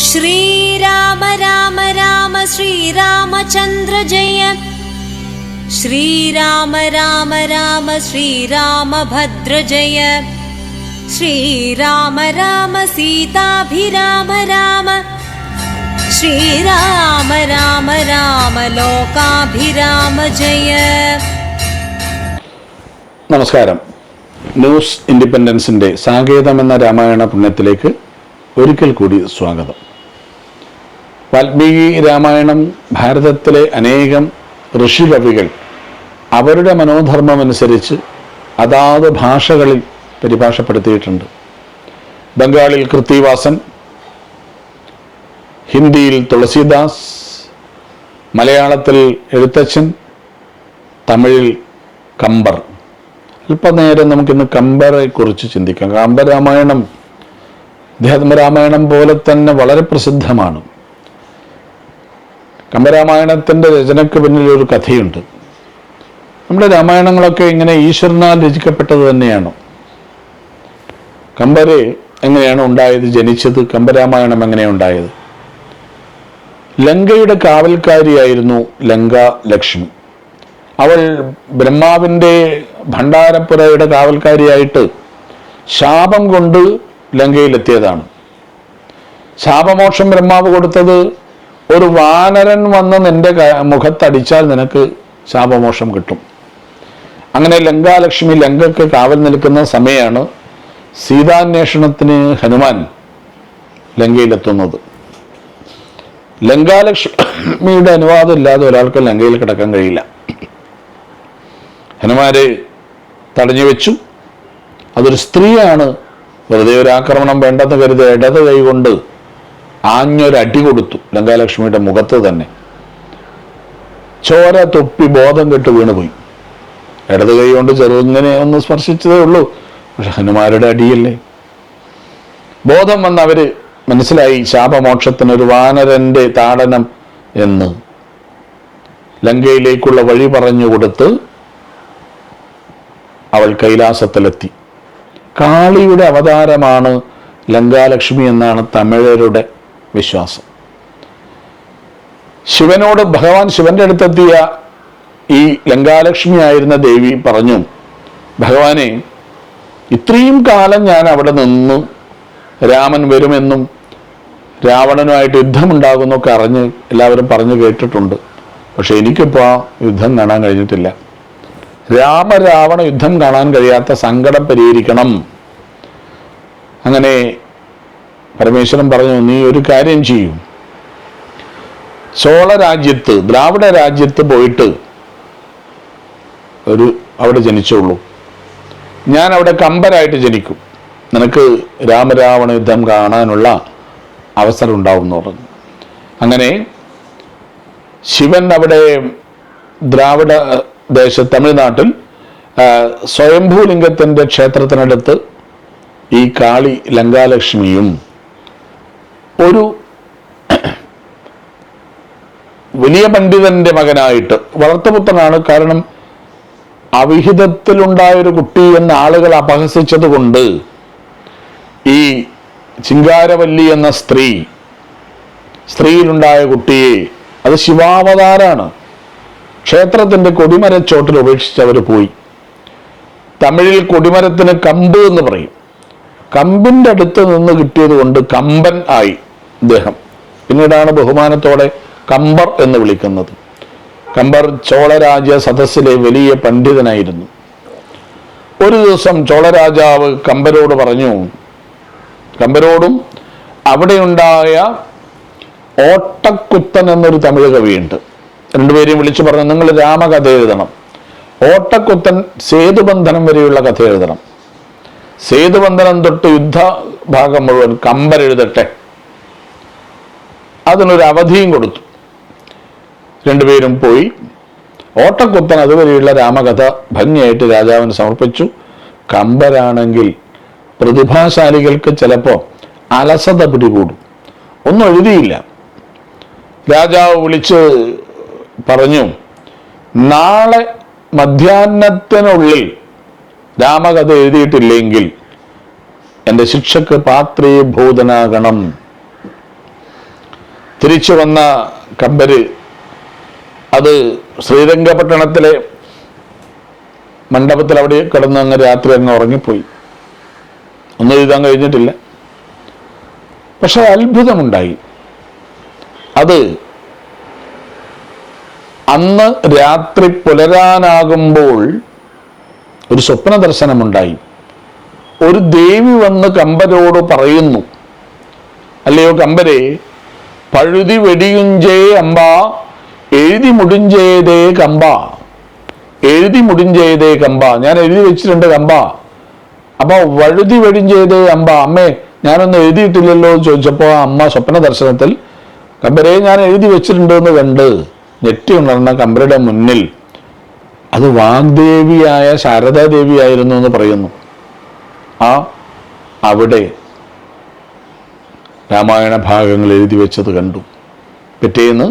श्रीराम राम राम श्रीरामचन्द्र जय। श्रीराम राम राम श्रीरामभद्र जय। श्रीराम राम सीताभिराम राम। श्रीराम राम राम लोकाभिराम जय। നമസ്കാരം. ന്യൂസ് ഇൻഡിപെൻഡൻസിന്റെ സാകേതം എന്ന രാമായണ പുണ്യത്തിലേക്ക് ഒരിക്കൽ കൂടി സ്വാഗതം. വാൽമീകി രാമായണം ഭാരതത്തിലെ അനേകം ഋഷികവികൾ അവരുടെ മനോധർമ്മമനുസരിച്ച് അതാത് ഭാഷകളിൽ പരിഭാഷപ്പെടുത്തിയിട്ടുണ്ട്. ബംഗാളിൽ കൃത്തിവാസൻ, ഹിന്ദിയിൽ തുളസീദാസ്, മലയാളത്തിൽ എഴുത്തച്ഛൻ, തമിഴിൽ കമ്പർ. അല്പനേരം നമുക്കിന്ന് കമ്പറെ കുറിച്ച് ചിന്തിക്കാം. കമ്പരാമായണം അധ്യാത്മരാമായണം പോലെ തന്നെ വളരെ പ്രസിദ്ധമാണ്. കമ്പരാമായണത്തിൻ്റെ രചനയ്ക്ക് പിന്നിൽ ഒരു കഥയുണ്ട്. നമ്മുടെ രാമായണങ്ങളൊക്കെ ഇങ്ങനെ ഈശ്വരനാൽ രചിക്കപ്പെട്ടത് തന്നെയാണ്. കമ്പര് എങ്ങനെയാണ് ഉണ്ടായത്, ജനിച്ചത്? കമ്പരാമായണം എങ്ങനെയാണ് ഉണ്ടായത്? ലങ്കയുടെ കാവൽക്കാരിയായിരുന്നു ലങ്കാ ലക്ഷ്മി. അവൾ ബ്രഹ്മാവിൻ്റെ ഭണ്ഡാരപ്പുരയുടെ കാവൽക്കാരിയായിട്ട് ശാപം കൊണ്ട് ലങ്കയിലെത്തിയതാണ്. ശാപമോക്ഷം ബ്രഹ്മാവ് കൊടുത്തത് ഒരു വാനരൻ വന്ന് നിന്റെ മുഖത്തടിച്ചാൽ നിനക്ക് ശാപമോക്ഷം കിട്ടും. അങ്ങനെ ലങ്കാലക്ഷ്മി ലങ്കയ്ക്ക് കാവൽ നിൽക്കുന്ന സമയമാണ് സീതാന്വേഷണത്തിന് ഹനുമാൻ ലങ്കയിലെത്തുന്നത്. ലങ്കാലക്ഷ്മിയുടെ അനുവാദം ഇല്ലാതെ ഒരാൾക്ക് ലങ്കയിൽ കിടക്കാൻ കഴിയില്ല. ഹനുമാരെ തടഞ്ഞു വെച്ചു. അതൊരു സ്ത്രീയാണ്. വെറുതെ ഒരു ആക്രമണം വേണ്ടെന്ന് കരുതി ഇടത് കൈ കൊണ്ട് ആഞ്ഞൊരടി കൊടുത്തു ലങ്കാലക്ഷ്മിയുടെ മുഖത്ത് തന്നെ. ചോര തൊപ്പി ബോധം കെട്ട് വീണുപോയി. ഇടത് കൈ കൊണ്ട് ചെറുങ്ങനെ ഒന്ന് സ്പർശിച്ചതേ ഉള്ളൂ. പക്ഷെ ഹനുമാരുടെ അടിയല്ലേ. ബോധം വന്ന് അവര് മനസ്സിലായി ശാപമോക്ഷത്തിനൊരു വാനരന്റെ താടനം എന്ന്. ലങ്കയിലേക്കുള്ള വഴി പറഞ്ഞു കൊടുത്ത് അവൾ കൈലാസത്തിലെത്തി. കാളിയുടെ അവതാരമാണ് ലങ്കാലക്ഷ്മി എന്നാണ് തമിഴരുടെ വിശ്വാസം. ശിവനോട് ഭഗവാൻ ശിവന്റെ അടുത്തെത്തിയ ഈ ലങ്കാലക്ഷ്മി ആയിരുന്ന ദേവി പറഞ്ഞു, ഭഗവാനെ, ഇത്രയും കാലം ഞാൻ അവിടെ നിന്നു രാമൻ വരുമെന്നും രാവണനുമായിട്ട് യുദ്ധമുണ്ടാകുന്നൊക്കെ അറിഞ്ഞ് എല്ലാവരും പറഞ്ഞു കേട്ടിട്ടുണ്ട്. പക്ഷെ എനിക്കിപ്പോൾ ആ യുദ്ധം കാണാൻ കഴിഞ്ഞിട്ടില്ല. രാമരാവണ യുദ്ധം കാണാൻ കഴിയാത്ത സങ്കടം പരിഹരിക്കണം. അങ്ങനെ പരമേശ്വരൻ പറഞ്ഞു, നീ ഒരു കാര്യം ചെയ്യൂ. ചോള രാജ്യത്ത്, ദ്രാവിഡ രാജ്യത്ത് പോയിട്ട് അവിടെ ജനിച്ചുള്ളൂ. ഞാൻ അവിടെ കമ്പരായിട്ട് ജനിക്കും. നിനക്ക് രാമരാവണ യുദ്ധം കാണാനുള്ള അവസരം ഉണ്ടാവും എന്ന് പറഞ്ഞു. അങ്ങനെ ശിവൻ അവിടെ ദ്രാവിഡ തമിഴ്നാട്ടിൽ സ്വയംഭൂലിംഗത്തിൻ്റെ ക്ഷേത്രത്തിനടുത്ത് ഈ കാളി ലങ്കാലക്ഷ്മിയും ഒരു വലിയ പണ്ഡിതന്റെ മകനായിട്ട്, വളർത്തുപുത്രനാണ്. കാരണം അവിഹിതത്തിലുണ്ടായൊരു കുട്ടി എന്ന ആളുകൾ അപഹസിച്ചത് കൊണ്ട് ഈ ചിങ്കാരവല്ലി എന്ന സ്ത്രീയിലുണ്ടായ കുട്ടിയെ, അത് ശിവാവതാരാണ്, ക്ഷേത്രത്തിന്റെ കൊടിമരച്ചോട്ടിൽ ഉപേക്ഷിച്ച് അവർ പോയി. തമിഴിൽ കൊടിമരത്തിന് കമ്പ് എന്ന് പറയും. കമ്പിന്റെ അടുത്ത് നിന്ന് കിട്ടിയത് കൊണ്ട് കമ്പൻ ആയി അദ്ദേഹം. പിന്നീടാണ് ബഹുമാനത്തോടെ കമ്പർ എന്ന് വിളിക്കുന്നത്. കമ്പർ ചോളരാജ്യ സദസ്സിലെ വലിയ പണ്ഡിതനായിരുന്നു. ഒരു ദിവസം ചോളരാജാവ് കമ്പരോട് പറഞ്ഞു, കമ്പരോടും അവിടെയുണ്ടായ ഓട്ടക്കുത്തൻ എന്നൊരു തമിഴ് കവിയുണ്ട്. രണ്ടുപേരെയും വിളിച്ചു പറഞ്ഞു, നിങ്ങൾ രാമകഥ എഴുതണം. ഓട്ടക്കുത്തൻ സേതുബന്ധനം വരെയുള്ള കഥ എഴുതണം. സേതുബന്ധനം തൊട്ട് യുദ്ധഭാഗം മുഴുവൻ കമ്പരെഴുതട്ടെ. അതിനൊരു അവധിയും കൊടുത്തു. രണ്ടുപേരും പോയി. ഓട്ടക്കുത്തൻ അതുവരെയുള്ള രാമകഥ ഭംഗിയായിട്ട് രാജാവിന് സമർപ്പിച്ചു. കമ്പരാണെങ്കിൽ പ്രതിഭാശാലികൾക്ക് ചിലപ്പോൾ അലസത പിടികൂടും, ഒന്നും എഴുതിയില്ല. രാജാവ് വിളിച്ച് പറഞ്ഞു, നാളെ മധ്യാഹ്നത്തിനുള്ളിൽ രാമകഥ എഴുതിയിട്ടില്ലെങ്കിൽ എൻ്റെ ശിക്ഷക്ക് പാത്രീഭൂതനാകണം. തിരിച്ചു വന്ന കമ്പര് അത് ശ്രീരംഗപട്ടണത്തിലെ മണ്ഡപത്തിൽ അവിടെ കിടന്ന് അങ്ങ് രാത്രി അങ്ങ് ഉറങ്ങിപ്പോയി. ഒന്നും എഴുതാൻ കഴിഞ്ഞിട്ടില്ല. പക്ഷെ അത്ഭുതമുണ്ടായി. അത് അന്ന് രാത്രി പുലരാനാകുമ്പോൾ ഒരു സ്വപ്ന ദർശനമുണ്ടായി. ഒരു ദേവി വന്ന് കമ്പരോട് പറയുന്നു, അല്ലയോ കമ്പരെ, പഴുതി വെടിയുഞ്ചേ അമ്പ എഴുതി മുടിഞ്ചേതേ കമ്പ, എഴുതി മുടിഞ്ചേതേ കമ്പ, ഞാൻ എഴുതി വെച്ചിട്ടുണ്ട് കമ്പ. അപ്പൊ വഴുതി വെടിഞ്ചേതേ അമ്പ, അമ്മേ ഞാനൊന്നും എഴുതിയിട്ടില്ലല്ലോ എന്ന് ചോദിച്ചപ്പോൾ അമ്മ സ്വപ്ന ദർശനത്തിൽ കമ്പരെ ഞാൻ എഴുതി വെച്ചിട്ടുണ്ട് എന്ന് കണ്ട് ഞെട്ടി ഉണർന്ന കമ്പരുടെ മുന്നിൽ അത് വാഗ്ദേവിയായ ശാരദാദേവിയായിരുന്നു എന്ന് പറയുന്നു. അവിടെ രാമായണ ഭാഗങ്ങൾ എഴുതി വെച്ചത് കണ്ടു. പിറ്റേന്ന്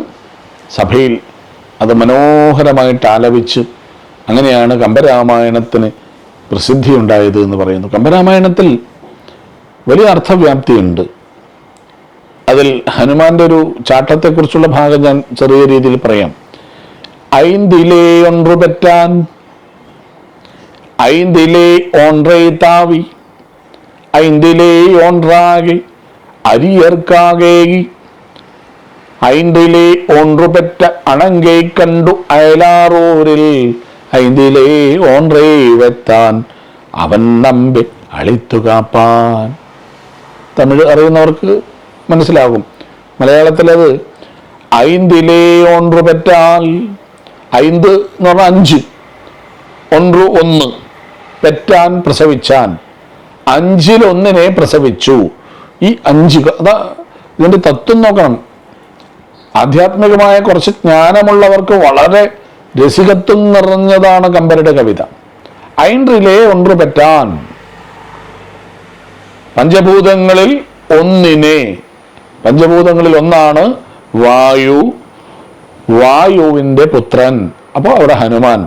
സഭയിൽ അത് മനോഹരമായിട്ട് ആലപിച്ച് അങ്ങനെയാണ് കമ്പരാമായണത്തിന് പ്രസിദ്ധി ഉണ്ടായത് എന്ന് പറയുന്നു. കമ്പരാമായണത്തിൽ വലിയ അർത്ഥവ്യാപ്തിയുണ്ട്. അതിൽ ഹനുമാന്റെ ഒരു ചാട്ടത്തെക്കുറിച്ചുള്ള ഭാഗം ഞാൻ ചെറിയ രീതിയിൽ പറയാം. ഐന്തിലേ ഒன்று പെറ്റാൻ ഐന്തിലേ ഒன்றേ താവി ഐന്തിലേ ഒன்றாகி അരിയർക്കാകേകി ഐന്തിലേ ഒன்று പെറ്റ അണങ്കേ കണ്ടു അയലാറൂരിൽ ഐന്തിലേ ഒன்றേ വെത്താൻ അവൻ നമ്പി അളിത്തു കാപ്പാൻ. തമിഴ് അറിയുന്നവർക്ക് മനസ്സിലാകും. മലയാളത്തിലത് ഐന്തിലേ ഒன்று പെറ്റാൽ, ഐന്ത് എന്ന് പറഞ്ഞാൽ 5, ഒன்று 1, പെറ്റാൻ പ്രസവിച്ചാൻ, 5-ൽ 1 പ്രസവിച്ചു. ഈ 5 അതാ ഇതിന്റെ തത്വം നോക്കണം. ആധ്യാത്മികമായ കുറച്ച് ജ്ഞാനമുള്ളവർക്ക് വളരെ രസികത്വം നിറഞ്ഞതാണ് കമ്പരുടെ കവിത. ഐന്തിലേ ഒன்று പെറ്റാൻ, പഞ്ചഭൂതങ്ങളിൽ ഒന്നിനെ, പഞ്ചഭൂതങ്ങളിൽ ഒന്നാണ് വായു, വായുവിന്റെ പുത്രൻ. അപ്പോൾ അവിടെ ഹനുമാൻ.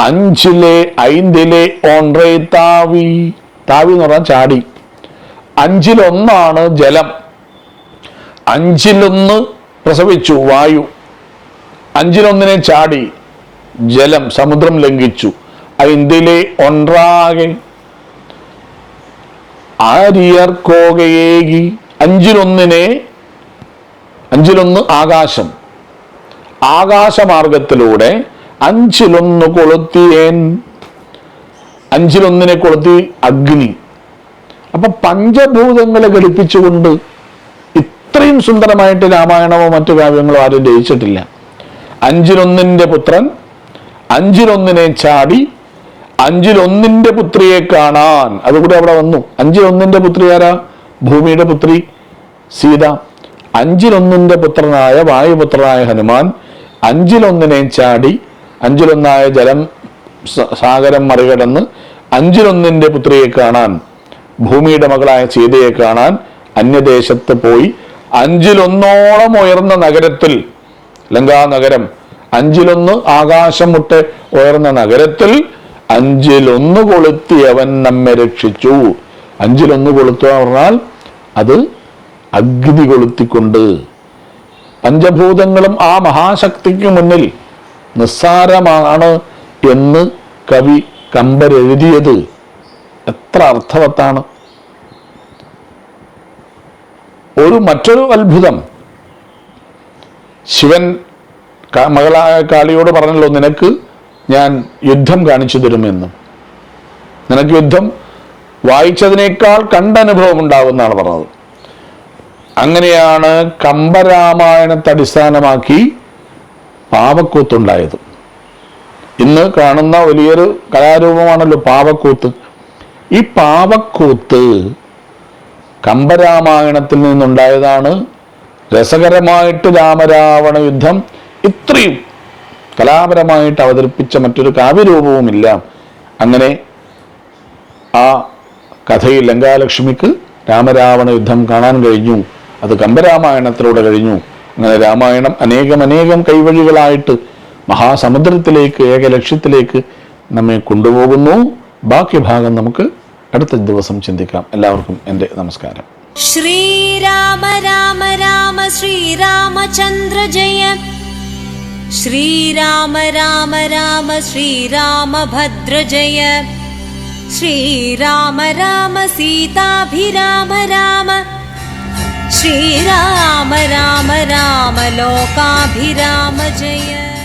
5-ലെ ഒன்றേ താവി, താവി എന്ന് പറഞ്ഞാൽ ചാടി. 5-ൽ 1 ജലം, 5-ൽ 1 പ്രസവിച്ചു വായു, 5-ൽ 1 ചാടി ജലം, സമുദ്രം ലംഘിച്ചു. 5-ലെ ഒன்றாകെ ആര്യർക്കോകയേകി, 5-ൽ 1 ആകാശം, ആകാശമാർഗത്തിലൂടെ 5-ൽ 1 കൊളുത്തിയേൻ, 5-ൽ 1 കൊളുത്തി അഗ്നി. അപ്പൊ പഞ്ചഭൂതങ്ങളെ ഘടിപ്പിച്ചുകൊണ്ട് ഇത്രയും സുന്ദരമായിട്ട് രാമായണമോ മറ്റു കാവ്യങ്ങളോ ആരും രചിച്ചിട്ടില്ല. 5-ൽ 1 പുത്രൻ, 5-ൽ 1 ചാടി, 5-ൽ 1 പുത്രിയെ കാണാൻ. അതുകൂടി അവിടെ വന്നു. 5-ൽ 1 പുത്രി ആരാ? ഭൂമിയുടെ പുത്രി സീത. 5-ൽ 1 പുത്രനായ വായുപുത്രനായ ഹനുമാൻ 5-ൽ 1 ചാടി, 5-ൽ 1 ജലം സാഗരം മറികടന്ന് 5-ൽ 1 പുത്രിയെ കാണാൻ, ഭൂമിയുടെ മകളായ സീതയെ കാണാൻ അന്യദേശത്ത് പോയി. 5-ൽ 1 ഉയർന്ന നഗരത്തിൽ, ലങ്കാനഗരം, 5-ൽ 1 ആകാശം മുട്ടെ ഉയർന്ന നഗരത്തിൽ 5-ൽ 1 കൊളുത്തി അവൻ നമ്മെ രക്ഷിച്ചു. 5-ൽ 1 കൊളുത്തുക പറഞ്ഞാൽ അത് അഗ്നി കൊളുത്തിക്കൊണ്ട്. പഞ്ചഭൂതങ്ങളും ആ മഹാശക്തിക്ക് മുന്നിൽ നിസ്സാരമാണ് എന്ന് കവി കമ്പരെഴുതിയത് എത്ര അർത്ഥവത്താണ്. മറ്റൊരു അത്ഭുതം, ശിവൻ മകളായ കാളിയോട് പറഞ്ഞല്ലോ, നിനക്ക് ഞാൻ യുദ്ധം കാണിച്ചു തരുമെന്ന്. നിനക്ക് യുദ്ധം വായിച്ചതിനേക്കാൾ കണ്ടനുഭവം ഉണ്ടാകുമെന്നാണ് പറഞ്ഞത്. അങ്ങനെയാണ് കമ്പരാമായണത്തെ അടിസ്ഥാനമാക്കി പാവക്കൂത്തുണ്ടായത്. ഇന്ന് കാണുന്ന വലിയൊരു കലാരൂപമാണല്ലോ പാവക്കൂത്ത്. ഈ പാവക്കൂത്ത് കമ്പരാമായണത്തിൽ നിന്നുണ്ടായതാണ്. രസകരമായിട്ട് രാമരാവണ യുദ്ധം ഇത്രയും കലാപരമായിട്ട് അവതരിപ്പിച്ച മറ്റൊരു കാവ്യരൂപവുമില്ല. അങ്ങനെ ആ കഥയിൽ ലങ്കാലക്ഷ്മിക്ക് രാമരാവണ യുദ്ധം കാണാൻ കഴിഞ്ഞു. അത് കമ്പരാമായണത്തിലൂടെ കഴിഞ്ഞു. അങ്ങനെ രാമായണം അനേകം കൈവഴികളായിട്ട് മഹാസമുദ്രത്തിലേക്ക്, ഏക ലക്ഷ്യത്തിലേക്ക് നമ്മെ കൊണ്ടുപോകുന്നു. ബാക്കി ഭാഗം നമുക്ക് അടുത്ത ദിവസം ചിന്തിക്കാം. എല്ലാവർക്കും എൻ്റെ നമസ്കാരം. ശ്രീരാമ രാമ രാമ श्रीरामचन्द्र जय श्रीराम राम राम श्रीरामभद्र जय श्रीराम राम सीताभिराम राम श्रीराम राम राम लोकाभिराम जय।